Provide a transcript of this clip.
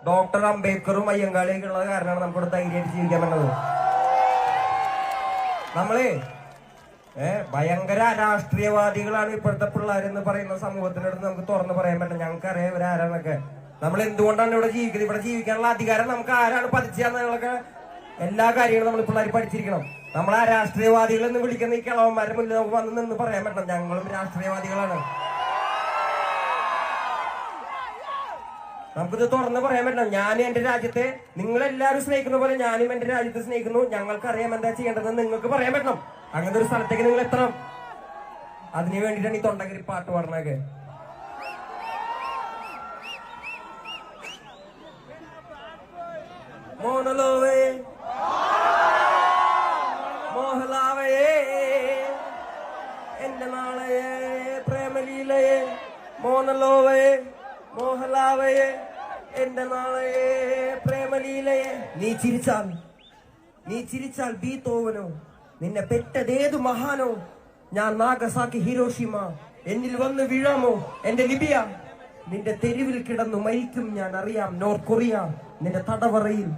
Doctor അംബേദ്കറും അയ്യങ്കാളിയൊക്കെ ഉള്ളത് കാരണമാണ് നമുക്കിവിടെ ധൈര്യമായിട്ട് ജീവിക്കാൻ പറ്റുന്നത്. നമ്മള് ഭയങ്കര രാഷ്ട്രീയവാദികളാണ് ഇപ്പോഴത്തെ പിള്ളേരെന്ന് പറയുന്ന സമൂഹത്തിനടുത്ത് നമുക്ക് തുറന്നു പറയാൻ പറ്റില്ല. ഞങ്ങൾക്കറിയാം ഇവരാരാന്നൊക്കെ. നമ്മൾ എന്തുകൊണ്ടാണ് ഇവിടെ ജീവിക്കുന്നത്, ഇവിടെ ജീവിക്കാനുള്ള അധികാരം നമുക്ക് ആരാണ് പതിച്ചെന്നുള്ളതൊക്കെ എല്ലാ കാര്യങ്ങളും നമ്മൾ പിള്ളേർ പഠിച്ചിരിക്കണം. നമ്മളാ രാഷ്ട്രീയവാദികളെന്ന് വിളിക്കുന്ന ഈ കിളവന്മാരുടെ മുന്നിൽ നമുക്ക് വന്ന് നിന്ന് പറയാൻ പറ്റണം ഞങ്ങളും രാഷ്ട്രീയവാദികളാണ്. നമുക്കിത് തുറന്ന് പറയാൻ പറ്റണം. ഞാൻ എന്റെ രാജ്യത്തെ നിങ്ങളെല്ലാവരും സ്നേഹിക്കുന്ന പോലെ ഞാനും എന്റെ രാജ്യത്തെ സ്നേഹിക്കുന്നു. ഞങ്ങൾക്കറിയാം എന്താ ചെയ്യേണ്ടതെന്ന് നിങ്ങൾക്ക് പറയാൻ പറ്റണം. അങ്ങനത്തെ ഒരു സ്ഥലത്തേക്ക് നിങ്ങൾ എത്തണം. അതിനു വേണ്ടിയിട്ടാണ് ഈ തൊണ്ടകരി പാട്ട് പാടുന്നതൊക്കെ. മോനലോവേ മോഹലാവയേ എന്റെ നാളയെ പ്രേമലീലയെ മോനലോവയെ മോഹലാവയെ എന്റെ നാളയെ പ്രേമലീലയെ. നീ ചിരിച്ചാൽ ബീത്തോവനോ, നിന്നെ പെറ്റതേതു മഹാനോ. ഞാൻ നാഗസാക്കി ഹിരോഷിമ, എന്നിൽ വന്ന് വീഴാമോ എന്റെ ലിബിയ. നിന്റെ തെരുവിൽ കിടന്നു മരിക്കും ഞാൻ അറിയാം നോർത്ത് കൊറിയ, നിന്റെ തടവറയിൽ